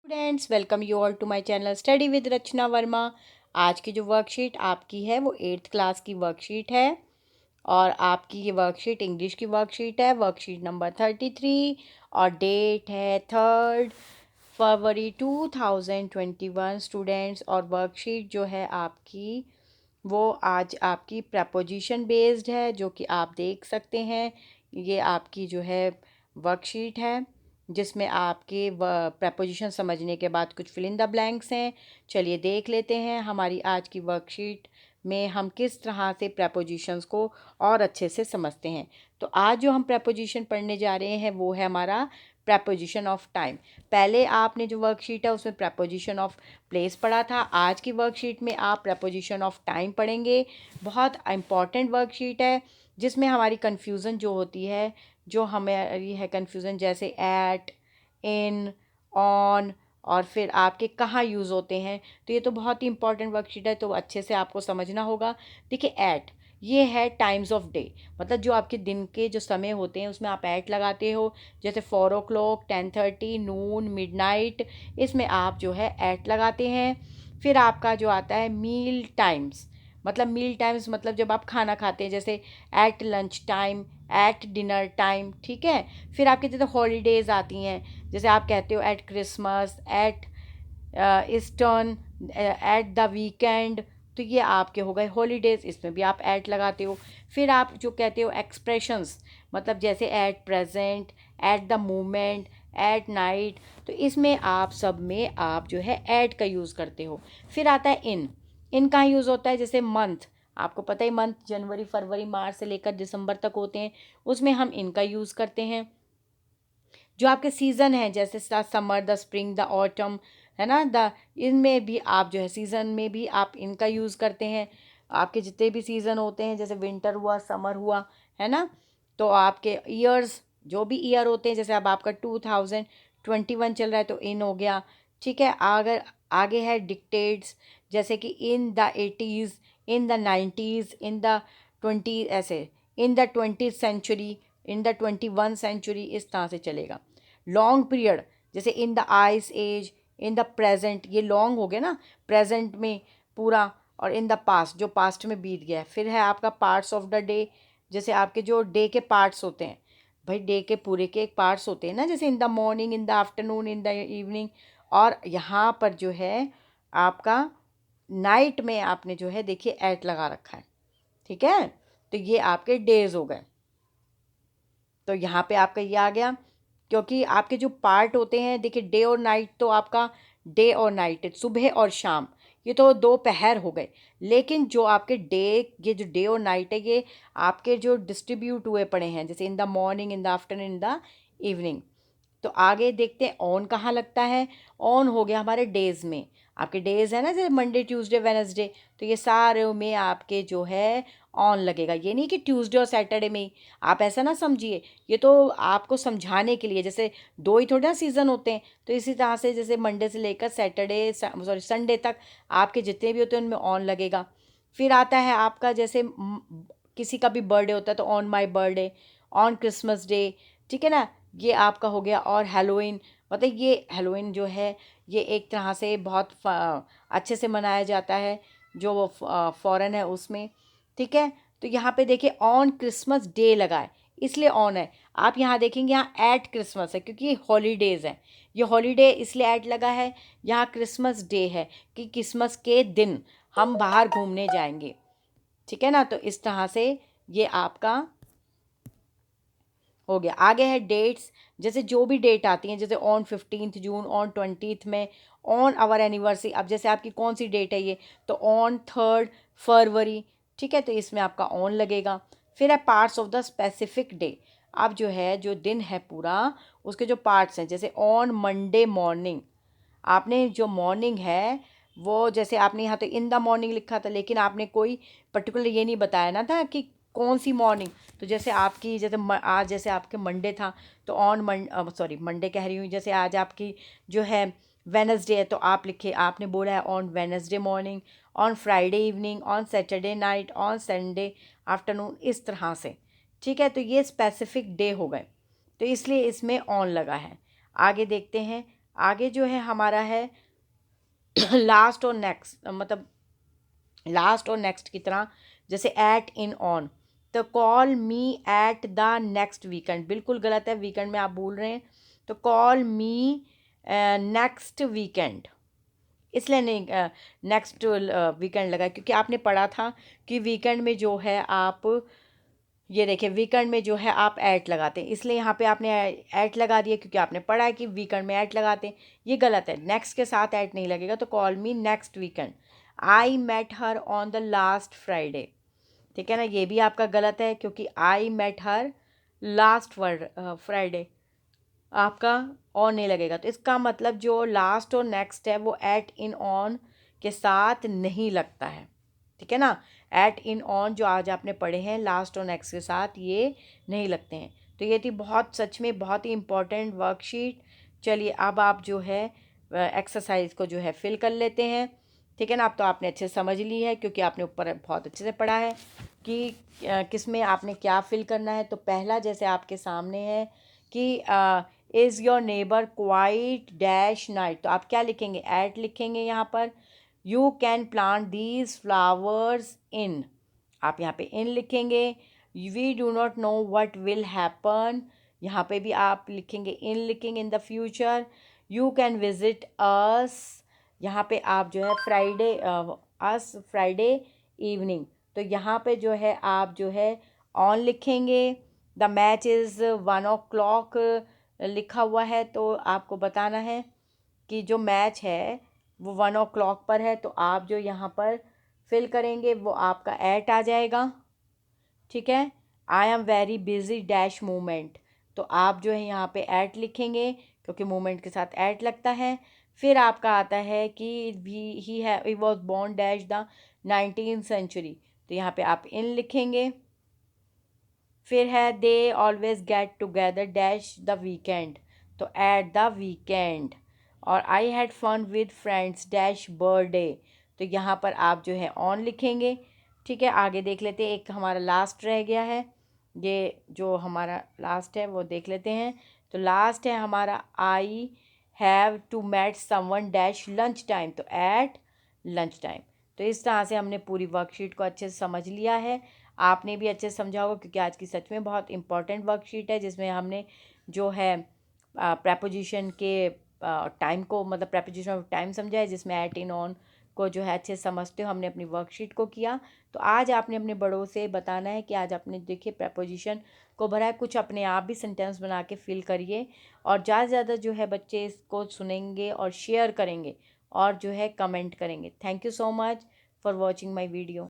Students, welcome you all to my channel study with Rachna Verma. आज की जो वर्कशीट आपकी है वो 8th क्लास की वर्कशीट है और आपकी ये वर्कशीट इंग्लिश की वर्कशीट है, वर्कशीट नंबर 33 और डेट है 3 फरवरी 2021 स्टूडेंट्स। और वर्कशीट जो है आपकी वो आज आपकी प्रपोजिशन बेस्ड है, जो कि आप देख सकते हैं। ये आपकी जो है वर्कशीट है जिसमें आपके प्रपोजिशन समझने के बाद कुछ फिल इन द ब्लैंक्स हैं। चलिए देख लेते हैं हमारी आज की वर्कशीट में हम किस तरह से प्रपोजिशंस को और अच्छे से समझते हैं। तो आज जो हम प्रपोजिशन पढ़ने जा रहे हैं वो है हमारा प्रपोजिशन ऑफ टाइम। पहले आपने जो वर्कशीट है उसमें प्रपोजिशन ऑफ प्लेस पढ़ा था। आज की वर्कशीट में आप प्रपोजिशन ऑफ टाइम पढ़ेंगे। बहुत इंपॉर्टेंट वर्कशीट है जिसमें हमारी कन्फ्यूज़न जो होती है, जो हमारी है कन्फ्यूज़न, जैसे एट, इन, ऑन और फिर आपके कहाँ यूज़ होते हैं। तो ये तो बहुत ही इंपॉर्टेंट वर्कशीट है, तो अच्छे से आपको समझना होगा। देखिए एट, ये है टाइम्स ऑफ डे, मतलब जो आपके दिन के जो समय होते हैं उसमें आप एट लगाते हो। जैसे 4 o'clock, 10:30, नून, मिडनाइट, इसमें आप जो है एट लगाते हैं। फिर आपका जो आता है मील टाइम्स, मतलब मील टाइम्स मतलब जब आप खाना खाते हैं, जैसे at lunch time, at dinner time, ठीक है। फिर आपके जैसे हॉलीडेज़ आती हैं, जैसे आप कहते हो at Christmas, at eastern, at the weekend. तो ये आपके हो गए हॉलीडेज़, इसमें भी आप एट लगाते हो। फिर आप जो कहते हो एक्सप्रेशंस, मतलब जैसे at present, at the moment, at night, तो इसमें आप सब में आप जो है एट का यूज़ करते हो। फिर आता है इन का यूज़ होता है जैसे मंथ, आपको पता ही मंथ जनवरी फरवरी मार्च से लेकर दिसंबर तक होते हैं, उसमें हम इनका यूज़ करते हैं। जो आपके सीज़न हैं जैसे summer, the spring, the autumn, है ना, द, इनमें भी आप जो है सीज़न में भी आप इनका यूज़ करते हैं। आपके जितने भी सीज़न होते हैं जैसे विंटर हुआ, समर हुआ, है ना। तो आपके ईयर्स, जो भी ईयर होते हैं, जैसे अब आपका 2021 चल रहा है तो इन हो गया, ठीक है। अगर आगे है डिक्टेड्स, जैसे कि in the 80s, in the 90s, in the 20, ऐसे in the 20th century, in the 21st century, इस तरह से चलेगा। लॉन्ग पीरियड, जैसे in the ice age, in the present, ये लॉन्ग हो गया ना, प्रेजेंट में पूरा, और इन द पास्ट, जो पास्ट में बीत गया है। फिर है आपका पार्ट्स ऑफ द डे, जैसे आपके जो डे के पार्ट्स होते हैं, भाई डे के पूरे के एक पार्ट्स होते हैं ना, जैसे in the morning, in the afternoon, in the evening. और यहाँ पर जो है आपका नाइट में आपने जो है देखिए एट लगा रखा है, ठीक है। तो ये आपके डेज हो गए। तो यहाँ पे आपका ये आ गया, क्योंकि आपके जो पार्ट होते हैं देखिए डे और नाइट, तो आपका डे और नाइट, सुबह और शाम, ये तो दोपहर हो गए। लेकिन जो आपके डे, ये जो डे और नाइट है, ये आपके जो डिस्ट्रीब्यूट हुए पड़े हैं, जैसे in the morning, in the afternoon, in the evening. तो आगे देखते हैं ऑन कहाँ लगता है। ऑन हो गया हमारे डेज़ में, आपके डेज़ है ना, जैसे मंडे ट्यूसडे वेनसडे, तो ये सारे में आपके जो है ऑन लगेगा। ये नहीं कि ट्यूसडे और सैटरडे में ही, आप ऐसा ना समझिए, ये तो आपको समझाने के लिए, जैसे दो ही थोड़ा ना सीज़न होते हैं, तो इसी तरह से जैसे मंडे से लेकर सैटरडे, सॉरी संडे तक आपके जितने भी होते हैं उनमें ऑन लगेगा। फिर आता है आपका जैसे किसी का भी बर्थडे होता है तो on my birthday, on Christmas day, ठीक है ना, ये आपका हो गया। और हेलोइन, मतलब ये हेलोइन जो है ये एक तरह से बहुत अच्छे से मनाया जाता है, जो वो फॉरेन है उसमें, ठीक है। तो यहाँ पे देखिए ऑन क्रिसमस डे लगा है, इसलिए ऑन है। आप यहाँ देखेंगे यहाँ एट क्रिसमस है, क्योंकि ये हॉलीडेज़ हैं, ये हॉलीडे इसलिए ऐड लगा है। यहाँ क्रिसमस डे है कि क्रिसमस के दिन हम बाहर घूमने जाएंगे, ठीक है ना। तो इस तरह से ये आपका हो गया। आगे है डेट्स, जैसे जो भी डेट आती हैं, जैसे on 15th June, on 20th में, ऑन आवर एनिवर्सरी। अब जैसे आपकी कौन सी डेट है ये, तो ऑन 3 फरवरी, ठीक है, तो इसमें आपका ऑन लगेगा। फिर है parts of the specific day, अब जो है जो दिन है पूरा उसके जो पार्ट्स हैं, जैसे ऑन मंडे मॉर्निंग, आपने जो मॉर्निंग है वो, जैसे आपने यहाँ तो इन द मॉर्निंग लिखा था, लेकिन आपने कोई पर्टिकुलर ये नहीं बताया ना था कि कौन सी मॉर्निंग। तो जैसे आपकी जैसे आज जैसे आपके मंडे था, तो ऑन सॉरी मंडे कह रही हूँ, जैसे आज आपकी जो है वेनसडे है, तो आप लिखे, आपने बोला है on Wednesday morning, on Friday evening, on Saturday night, on Sunday afternoon, इस तरह से, ठीक है। तो ये स्पेसिफिक डे हो गए, तो इसलिए इसमें ऑन लगा है। आगे देखते हैं, आगे जो है हमारा है लास्ट और नेक्स्ट, मतलब लास्ट और नेक्स्ट की तरह, जैसे एट, इन, ऑन। तो call me at the next weekend, बिल्कुल गलत है, वीकेंड में आप बोल रहे हैं। तो कॉल मी नेक्स्ट वीकेंड, इसलिए नहीं नेक्स्ट वीकेंड लगा, क्योंकि आपने पढ़ा था कि वीकेंड में जो है आप, ये देखिए वीकेंड में जो है आप ऐट लगाते हैं, इसलिए यहाँ पे आपने ऐट लगा दिया, क्योंकि आपने पढ़ा है कि वीकेंड में ऐट लगाते हैं। ये गलत है, नेक्स्ट के साथ ऐट नहीं लगेगा। तो call me next weekend, I met her on the last Friday, ठीक है ना, ये भी आपका गलत है, क्योंकि I met her last Friday, आपका ऑन नहीं लगेगा। तो इसका मतलब जो लास्ट और नेक्स्ट है वो एट, इन, ऑन के साथ नहीं लगता है, ठीक है ना। एट, इन, ऑन जो आज आपने पढ़े हैं लास्ट और नेक्स्ट के साथ ये नहीं लगते हैं। तो ये थी बहुत, सच में बहुत ही इम्पॉर्टेंट वर्कशीट। चलिए अब आप जो है एक्सरसाइज को जो है फिल कर लेते हैं, ठीक है ना। अब तो आपने अच्छे से समझ ली है, क्योंकि आपने ऊपर बहुत अच्छे से पढ़ा है कि किस में आपने क्या फिल करना है। तो पहला जैसे आपके सामने है कि is your neighbour quite dash night, तो आप क्या लिखेंगे, एट लिखेंगे यहाँ पर। You can plant these flowers in, आप यहाँ पे इन लिखेंगे। We do not know what will happen, यहाँ पे भी आप लिखेंगे इन, लिखेंगे in the future. You can visit us, यहाँ पे आप जो है फ्राइडे, अस फ्राइडे इवनिंग, तो यहाँ पे जो है आप जो है ऑन लिखेंगे। द मैच इज़ 1 o'clock लिखा हुआ है, तो आपको बताना है कि जो मैच है वो 1 o'clock पर है, तो आप जो यहाँ पर फिल करेंगे वो आपका एट आ जाएगा, ठीक है। I am very busy dash moment, तो आप जो है यहाँ पे एट लिखेंगे, क्योंकि मोमेंट के साथ एट लगता है। फिर आपका आता है कि he was born dash the 19th century, तो यहाँ पे आप इन लिखेंगे। फिर है they always get together dash the weekend, तो एट द वीकेंड। और I had fun with friends dash birthday, तो यहाँ पर आप जो है ऑन लिखेंगे, ठीक है। आगे देख लेते हैं, एक हमारा लास्ट रह गया है, ये जो हमारा लास्ट है वो देख लेते हैं। तो लास्ट है हमारा I have to met someone dash lunch time, तो एट लंच टाइम। तो इस तरह से हमने पूरी वर्कशीट को अच्छे से समझ लिया है, आपने भी अच्छे से समझा होगा, क्योंकि आज की सच में बहुत इंपॉर्टेंट वर्कशीट है, जिसमें हमने जो है प्रपोजिशन के टाइम को, मतलब प्रपोजिशन ऑफ टाइम समझा है, जिसमें एट, इन, ऑन को जो है अच्छे से समझते हो हमने अपनी वर्कशीट को किया। तो आज आपने अपने बड़ों से बताना है कि आज आपने देखिए प्रपोजिशन को भरा है, कुछ अपने आप भी सेंटेंस बना के फिल करिए, और ज़्यादा से ज़्यादा जो है बच्चे इसको सुनेंगे और शेयर करेंगे और जो है कमेंट करेंगे। Thank you so much for watching my video.